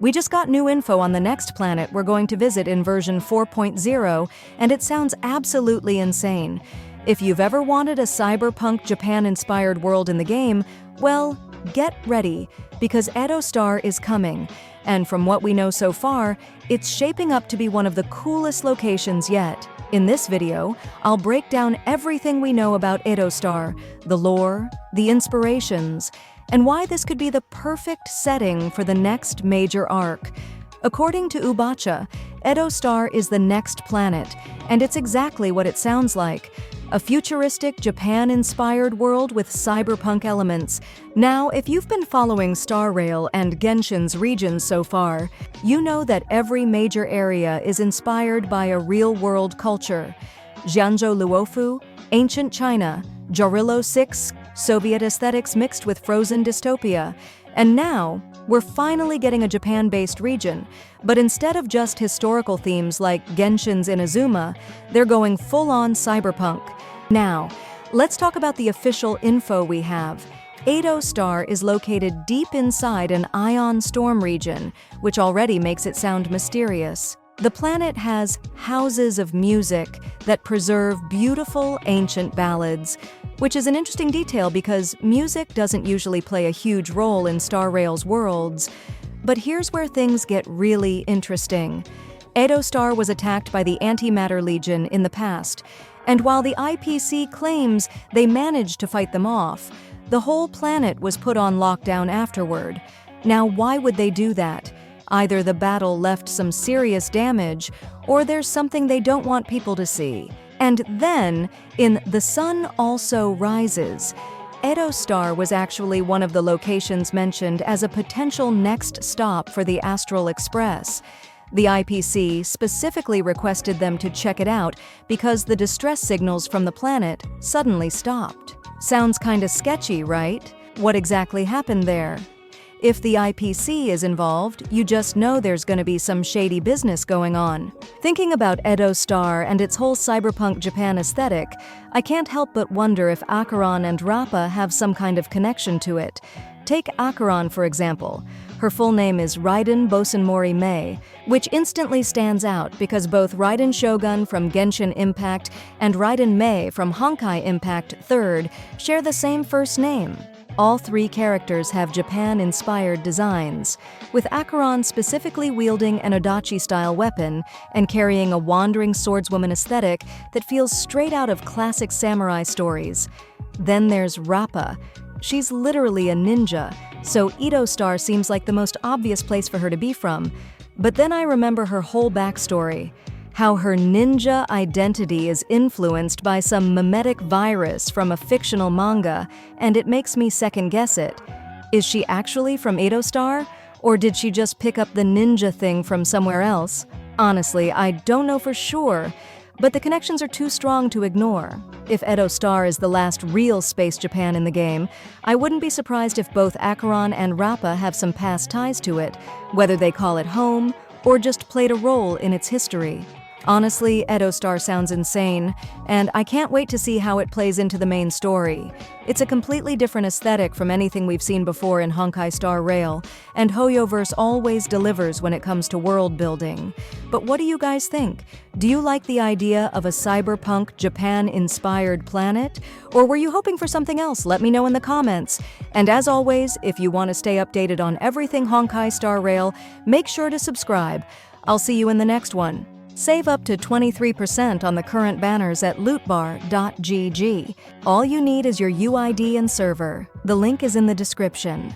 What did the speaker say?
We just got new info on the next planet we're going to visit in version 4.0, and it sounds absolutely insane. If you've ever wanted a cyberpunk Japan-inspired world in the game, well, get ready, because Edo Star is coming. And from what we know so far, it's shaping up to be one of the coolest locations yet. In this video, I'll break down everything we know about Edo Star, the lore, the inspirations, and why this could be the perfect setting for the next major arc. According to Ubacha, Edo Star is the next planet, and it's exactly what it sounds like. A futuristic, Japan-inspired world with cyberpunk elements. Now, if you've been following Star Rail and Genshin's regions so far, you know that every major area is inspired by a real-world culture. Jianzhou Luofu, ancient China, Jorillo 6, Soviet aesthetics mixed with frozen dystopia. And now, we're finally getting a Japan-based region, but instead of just historical themes like Genshin's Inazuma, they're going full-on cyberpunk. Now, let's talk about the official info we have. Edo Star is located deep inside an ion storm region, which already makes it sound mysterious. The planet has houses of music that preserve beautiful ancient ballads, which is an interesting detail because music doesn't usually play a huge role in Star Rail's worlds. But here's where things get really interesting. Edo Star was attacked by the Antimatter Legion in the past, and while the IPC claims they managed to fight them off, the whole planet was put on lockdown afterward. Now, why would they do that? Either the battle left some serious damage, or there's something they don't want people to see. And then, in The Sun Also Rises, Edo Star was actually one of the locations mentioned as a potential next stop for the Astral Express. The IPC specifically requested them to check it out because the distress signals from the planet suddenly stopped. Sounds kinda sketchy, right? What exactly happened there? If the IPC is involved, you just know there's going to be some shady business going on. Thinking about Edo Star and its whole cyberpunk Japan aesthetic, I can't help but wonder if Acheron and Rappa have some kind of connection to it. Take Acheron, for example. Her full name is Raiden Bosenmori Mei, which instantly stands out because both Raiden Shogun from Genshin Impact and Raiden Mei from Honkai Impact 3rd share the same first name. All three characters have Japan-inspired designs, with Acheron specifically wielding an Odachi-style weapon and carrying a wandering swordswoman aesthetic that feels straight out of classic samurai stories. Then there's Rappa. She's literally a ninja, so Edo Star seems like the most obvious place for her to be from. But then I remember her whole backstory. How her ninja identity is influenced by some mimetic virus from a fictional manga, and it makes me second-guess it. Is she actually from Edo Star? Or did she just pick up the ninja thing from somewhere else? Honestly, I don't know for sure, but the connections are too strong to ignore. If Edo Star is the last real Space Japan in the game, I wouldn't be surprised if both Acheron and Rappa have some past ties to it, whether they call it home or just played a role in its history. Honestly, Edo Star sounds insane, and I can't wait to see how it plays into the main story. It's a completely different aesthetic from anything we've seen before in Honkai Star Rail, and Hoyoverse always delivers when it comes to world building. But what do you guys think? Do you like the idea of a cyberpunk Japan-inspired planet? Or were you hoping for something else? Let me know in the comments. And as always, if you want to stay updated on everything Honkai Star Rail, make sure to subscribe. I'll see you in the next one. Save up to 23% on the current banners at lootbar.gg. All you need is your UID and server. The link is in the description.